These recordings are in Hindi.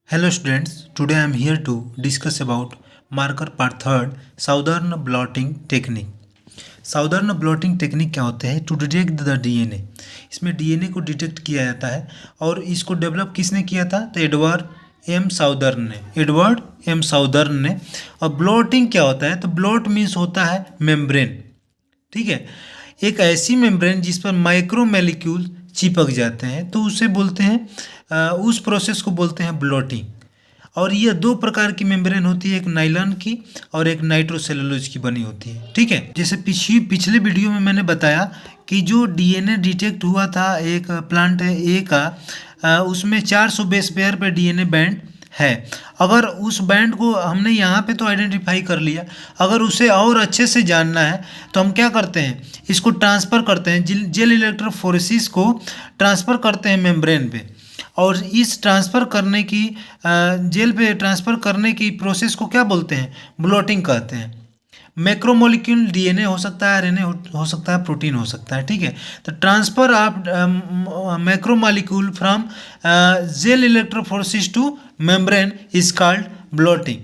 Hello students, today I am here to discuss about marker part third Southern blotting technique. Southern blotting technique क्या होते हैं? To detect the DNA. इसमें डीएनए को डिटेक्ट किया जाता है और इसको डेवलप किसने किया था? तो एडवर्ड एम साउदर्न ने। और ब्लॉटिंग क्या होता है? तो ब्लॉट मीन्स होता है मेम्ब्रेन, ठीक है, एक ऐसी मेम्ब्रेन जिस पर माइक्रो मॉलिक्यूल चिपक जाते हैं, तो उसे बोलते हैं उस प्रोसेस को बोलते हैं ब्लॉटिंग। और ये दो प्रकार की मेम्ब्रेन होती है, एक नायलॉन की और एक नाइट्रोसेलुलोज की बनी होती है, ठीक है। जैसे पिछले वीडियो में मैंने बताया कि जो डीएनए डिटेक्ट हुआ था एक प्लांट ए का, उसमें 400 बेस पेयर पे डीएनए बैंड है। अगर उस बैंड को हमने यहाँ पे तो आइडेंटिफाई कर लिया, अगर उसे और अच्छे से जानना है तो हम क्या करते हैं, इसको ट्रांसफ़र करते हैं, जेल इलेक्ट्रोफोरेसिस को ट्रांसफ़र करते हैं मेम्ब्रेन पे। और इस ट्रांसफ़र करने की जेल पे ट्रांसफ़र करने की प्रोसेस को क्या बोलते हैं? ब्लॉटिंग कहते हैं। मैक्रोमोलिक्यूल डीएनए हो सकता है, आरएनए हो सकता है, प्रोटीन हो सकता है, ठीक है। तो transfer of macromolecule from gel electrophoresis two membrane is called blotting,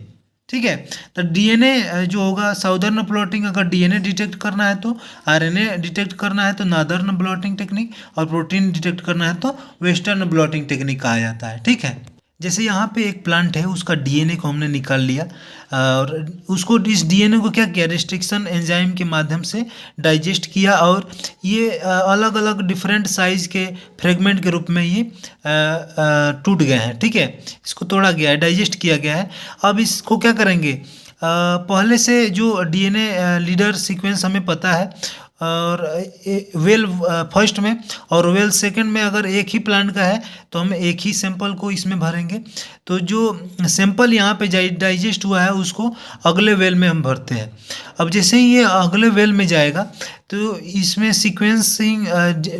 ठीक है। तो डीएनए जो होगा साउदर्न ब्लॉटिंग, अगर डीएनए डिटेक्ट करना है तो आरएनए डिटेक्ट करना है तो नॉर्दर्न ब्लॉटिंग टेक्निक, और प्रोटीन डिटेक्ट करना है तो वेस्टर्न ब्लॉटिंग टेक्निक कहा जाता है, ठीक है। जैसे यहाँ पे एक प्लांट है, उसका डीएनए को हमने निकाल लिया और उसको इस डीएनए को क्या किया, रिस्ट्रिक्शन एंजाइम के माध्यम से डाइजेस्ट किया, और ये अलग अलग डिफरेंट साइज के फ्रेगमेंट के रूप में ये टूट गए हैं, ठीक है। इसको तोड़ा गया है, डाइजेस्ट किया गया है। अब इसको क्या करेंगे, पहले से जो डीएनए लीडर सीक्वेंस हमें पता है, और वेल फर्स्ट में और वेल सेकंड में अगर एक ही प्लांट का है तो हम एक ही सैंपल को इसमें भरेंगे। तो जो सैंपल यहाँ पे डाइजेस्ट हुआ है उसको अगले वेल में हम भरते हैं। अब जैसे ही ये अगले वेल में जाएगा तो इसमें सीक्वेंसिंग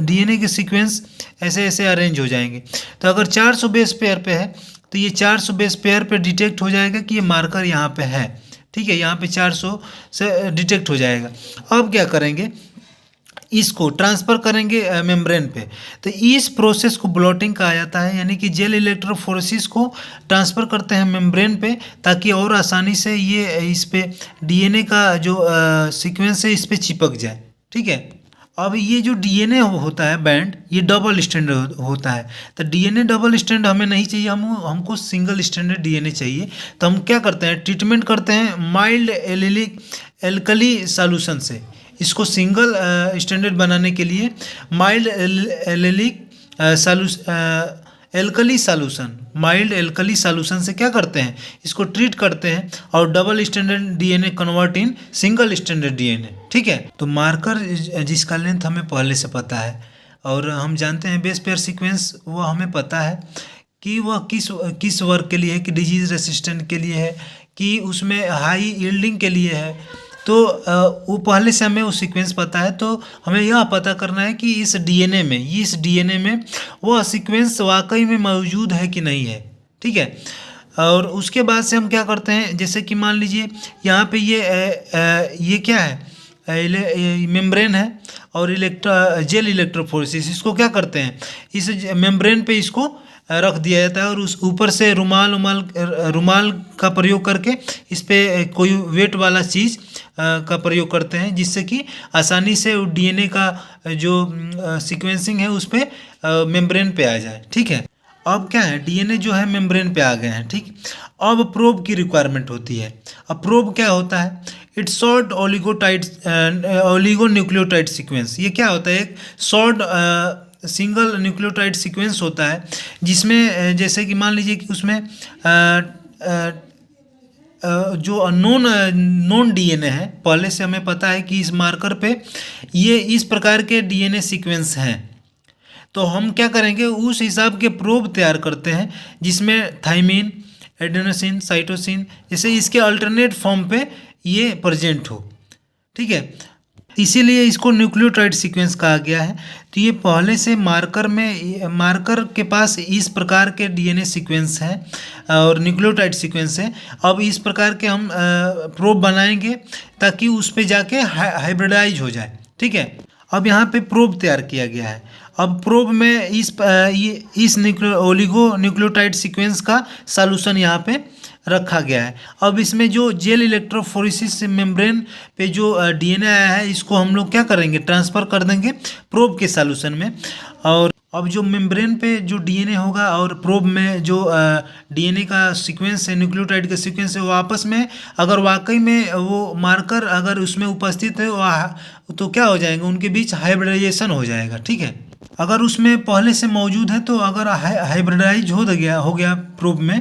डीएनए के सीक्वेंस ऐसे ऐसे अरेंज हो जाएंगे। तो अगर 400 बेस पेयर पे है तो ये 400 बेस पेयर पे डिटेक्ट हो जाएगा कि ये मार्कर यहाँ पे है, ठीक है। यहाँ पे 400 से डिटेक्ट हो जाएगा। अब क्या करेंगे, इसको ट्रांसफ़र करेंगे मेम्ब्रेन पे। तो इस प्रोसेस को ब्लॉटिंग कहा जाता है, यानी कि जेल इलेक्ट्रोफोरेसिस को ट्रांसफ़र करते हैं मेम्ब्रेन पे, ताकि और आसानी से ये इस पे डीएनए का जो सीक्वेंस है इस पे चिपक जाए, ठीक है। अब ये जो डीएनए होता है बैंड, ये डबल स्टैंडर्ड होता है। तो डीएनए डबल स्टैंड हमें नहीं चाहिए, हमको सिंगल स्टैंडर्ड डीएनए चाहिए। तो हम क्या करते हैं, ट्रीटमेंट करते हैं माइल्ड एल्कली सॉल्यूशन से। इसको सिंगल स्टैंडर्ड बनाने के लिए माइल्ड एल्कली सॉल्यूशन से क्या करते हैं, इसको ट्रीट करते हैं और double standard DNA convert in single standard DNA, ठीक है। तो मार्कर जिसका लेंथ हमें पहले से पता है और हम जानते हैं बेस पेयर सीक्वेंस, वो हमें पता है कि वह किस वर्ग के लिए है, कि डिजीज रेसिस्टेंट के लिए है, कि उसमें हाई यील्डिंग के लिए है। तो वो पहले से हमें वो सीक्वेंस पता है। तो हमें यह पता करना है कि इस डीएनए में वह सीक्वेंस वाकई में मौजूद है कि नहीं है, ठीक है। और उसके बाद से हम क्या करते हैं, जैसे कि मान लीजिए यहाँ पे ये क्या है, मेम्ब्रेन है और जेल इलेक्ट्रोफोरेसिस, इसको क्या करते हैं, इस मेम्ब्रेन पे इसको रख दिया जाता है और उस ऊपर से रुमाल का प्रयोग करके इस पे कोई वेट वाला चीज़ का प्रयोग करते हैं, जिससे कि आसानी से डीएनए का जो सीक्वेंसिंग है उस पे मेम्ब्रेन पे आ जाए, ठीक है। अब क्या है, डीएनए जो है मेम्ब्रेन पे आ गए हैं, ठीक। अब प्रोब की रिक्वायरमेंट होती है। अब प्रोब क्या होता है, इट्स शॉर्ट ओलिगोन्यूक्लियोटाइड सीक्वेंस। ये क्या होता है, एक शॉर्ट सिंगल न्यूक्लियोटाइड सीक्वेंस होता है, जिसमें जैसे कि मान लीजिए कि उसमें जो नॉन डीएनए है, पहले से हमें पता है कि इस मार्कर पे ये इस प्रकार के डीएनए सीक्वेंस हैं। तो हम क्या करेंगे, उस हिसाब के प्रोब तैयार करते हैं जिसमें थाइमिन, एडेनोसिन, साइटोसिन जैसे इसके अल्टरनेट फॉर्म पे ये प्रेजेंट हो, ठीक है। इसीलिए इसको न्यूक्लियोटाइड सीक्वेंस कहा गया है। तो ये पहले से मार्कर के पास इस प्रकार के डीएनए सीक्वेंस हैं और न्यूक्लियोटाइड सीक्वेंस है। अब इस प्रकार के हम प्रोब बनाएंगे ताकि उस पे जाके हाइब्रिडाइज हो जाए, ठीक है। अब यहाँ पे प्रोब तैयार किया गया है। अब प्रोब में इस ओलिगो न्यूक्लियोटाइड सीक्वेंस का सॉल्यूशन यहाँ पे रखा गया है। अब इसमें जो जेल इलेक्ट्रोफोरेसिस मेम्ब्रेन पे जो डीएनए आया है, इसको हम लोग क्या करेंगे, ट्रांसफ़र कर देंगे प्रोब के सॉल्यूशन में। और अब जो मेम्ब्रेन पे जो डीएनए होगा और प्रोब में जो डीएनए का सीक्वेंस है, न्यूक्लियोटाइड का सीक्वेंस है, वो आपस में अगर वाकई में वो मार्कर अगर उसमें उपस्थित है तो क्या हो जाएगा, उनके बीच हाइब्रिडाइजेशन हो जाएगा। ठीक है, अगर उसमें पहले से मौजूद है तो अगर हाइब्रिडाइज हो गया प्रोब में,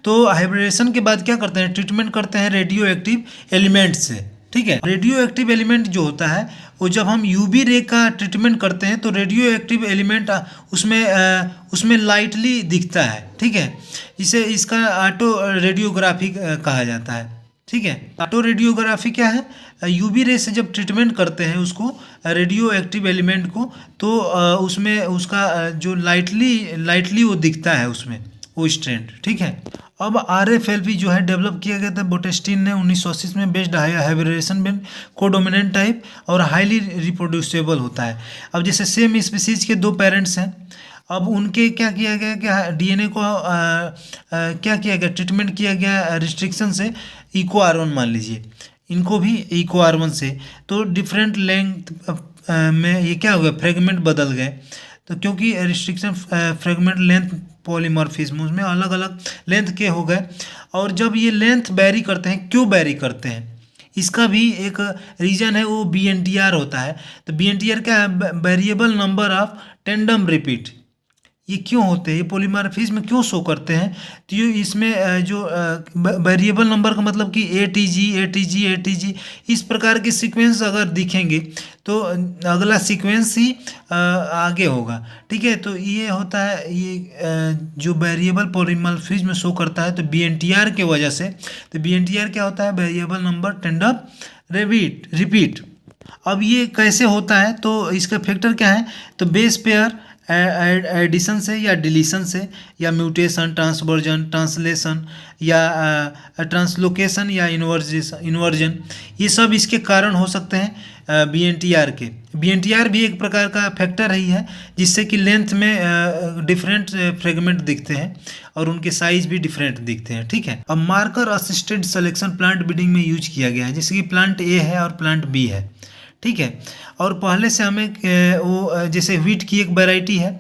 तो हाइब्रिडेशन के बाद क्या करते हैं, ट्रीटमेंट करते हैं रेडियो एक्टिव एलिमेंट से। ठीक है, रेडियो एक्टिव एलिमेंट जो होता है वो जब हम यूवी रे का ट्रीटमेंट करते हैं तो रेडियो एक्टिव एलिमेंट उसमें लाइटली दिखता है। ठीक है, इसे इसका ऑटो रेडियोग्राफी कहा जाता है। ठीक है, ऑटो रेडियोग्राफी क्या है, यूवी रे से जब ट्रीटमेंट करते हैं उसको रेडियो एक्टिव एलिमेंट को, तो उसमें उसका जो लाइटली वो दिखता है उसमें वो स्ट्रेंड। ठीक है, अब RFLP जो है डेवलप किया गया था बोटेस्टिन ने 1980 में, बेस्ड हाइब्रिडेशन में कोडोमिनेंट टाइप और हाईली रिप्रोड्यूसेबल होता है। अब जैसे सेम स्पीसीज के दो पेरेंट्स हैं, अब उनके क्या किया गया, क्या डीएनए को क्या किया गया, ट्रीटमेंट किया गया रिस्ट्रिक्शन से, इको R1 मान लीजिए, इनको भी इको R1 से, तो डिफरेंट लेंथ में ये क्या हो गया, फ्रेगमेंट बदल गए। तो क्योंकि रिस्ट्रिक्शन फ्रेगमेंट लेंथ पॉलीमॉर्फिज्म उसमें अलग अलग लेंथ के हो गए, और जब ये लेंथ बैरी करते हैं, क्यों बैरी करते हैं, इसका भी एक रीजन है, वो BNTR होता है। तो BNTR क्या है, variable number of tandem repeat. ये क्यों होते हैं, ये पॉलीमॉर्फिज्म क्यों शो करते हैं, तो ये इसमें जो वेरिएबल नंबर का मतलब कि ATG इस प्रकार के सीक्वेंस अगर दिखेंगे तो अगला सीक्वेंस ही आगे होगा। ठीक है, तो ये होता है, ये जो वेरिएबल पॉलीमॉर्फिज्म शो करता है तो BNTR के वजह से। तो BNTR क्या होता है, वेरिएबल नंबर टेंडम रिपीट। अब ये कैसे होता है, तो इसका फैक्टर क्या है, तो बेस पेयर एडिशन से या डिलीशन से, या म्यूटेशन, ट्रांसवर्जन, ट्रांसलेशन, या ट्रांसलोकेशन, या इन्वर्जन, ये सब इसके कारण हो सकते हैं BNTR के। BNTR भी एक प्रकार का फैक्टर ही है जिससे कि लेंथ में डिफरेंट फ्रेगमेंट दिखते हैं और उनके साइज भी डिफरेंट दिखते हैं। ठीक है, अब marker assisted selection plant breeding में यूज किया गया है, जैसे कि प्लांट A है और प्लांट B है। ठीक है, और पहले से हमें वो जैसे व्हीट की एक वैरायटी है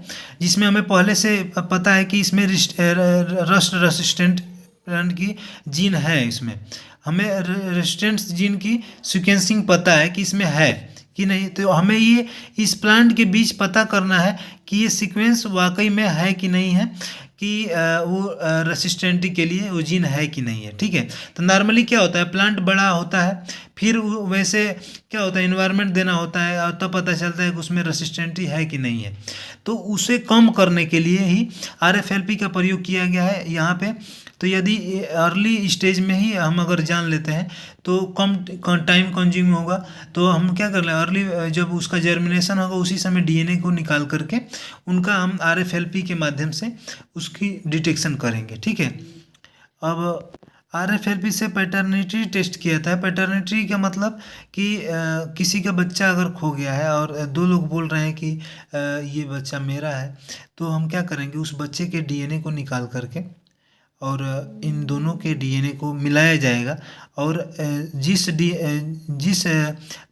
जिसमें हमें पहले से पता है कि इसमें रस्ट रेसिस्टेंट प्लांट की जीन है, इसमें हमें रेसिस्टेंट जीन की सीक्वेंसिंग पता है कि इसमें है कि नहीं। तो हमें ये इस प्लांट के बीच पता करना है कि ये सीक्वेंस वाकई में है कि नहीं है, कि वो रेसिस्टेंटी के लिए वो जीन है कि नहीं है। ठीक है, तो नॉर्मली क्या होता है, प्लांट बड़ा होता है, फिर वैसे क्या होता है, इन्वायरमेंट देना होता है, और तब पता चलता है कि उसमें रेसिस्टेंटी है कि नहीं है। तो उसे कम करने के लिए ही RFLP का प्रयोग किया गया है यहाँ पे। तो यदि अर्ली स्टेज में ही हम अगर जान लेते हैं तो कम टाइम कंज्यूम होगा, तो हम क्या कर लें, अर्ली जब उसका जर्मिनेशन होगा उसी समय DNA को निकाल करके उनका हम RFLP के माध्यम से उसकी डिटेक्शन करेंगे। ठीक है, अब RFLP से पैटर्निटी टेस्ट किया था। पैटर्निटी का मतलब कि किसी का बच्चा अगर खो गया है और दो लोग बोल रहे हैं कि ये बच्चा मेरा है, तो हम क्या करेंगे, उस बच्चे के DNA को निकाल करके और इन दोनों के DNA को मिलाया जाएगा, और जिस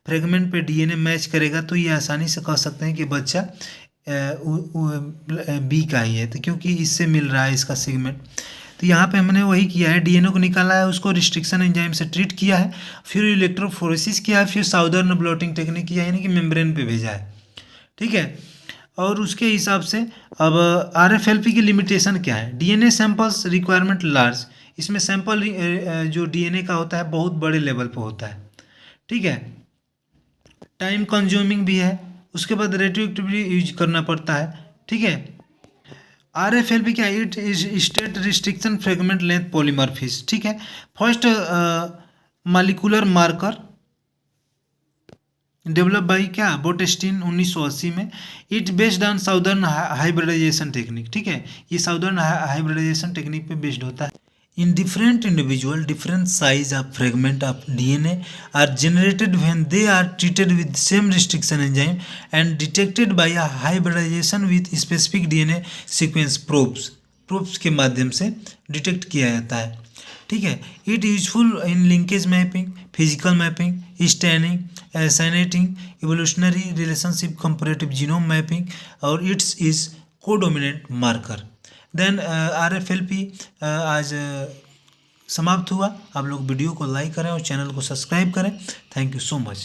फ्रेगमेंट पे DNA मैच करेगा तो ये आसानी से कह सकते हैं कि बच्चा B का ही है, तो क्योंकि इससे मिल रहा है इसका सेगमेंट। तो यहाँ पे हमने वही किया है, DNA को निकाला है, उसको रिस्ट्रिक्शन एंजाइम से ट्रीट किया है, फिर इलेक्ट्रोफोरेसिस किया है, फिर साउदर्न ब्लॉटिंग टेक्निक किया है, यानी कि मेम्ब्रेन पे भेजा है। ठीक है, और उसके हिसाब से अब RFLP की लिमिटेशन क्या है, DNA सैंपल्स रिक्वायरमेंट लार्ज, इसमें सैंपल जो DNA का होता है बहुत बड़े लेवल पे होता है। ठीक है, टाइम कंज्यूमिंग भी है, उसके बाद रेडियो एक्टिविटी यूज करना पड़ता है। ठीक है, RFLP क्या है, it is state restriction fragment length polymorphism. ठीक है, first molecular marker develop by क्या, बोटेस्टिन 1980 में। It based on southern hybridization technique. ठीक है, ये साउदर्न हाइब्रिडाइजेशन टेक्निक पे बेस्ड होता है। in different individual, different size of fragment of DNA are generated when they are treated with same restriction enzyme and detected by a hybridization with specific DNA sequence probes के माध्यम से डिटेक्ट किया जाता है। ठीक है, it useful in linkage mapping, physical mapping, staining, synteny, evolutionary relationship, comparative genome mapping और it's is codominant marker. Then RFLP आज समाप्त हुआ। आप लोग वीडियो को लाइक करें और चैनल को सब्सक्राइब करें। Thank you so much.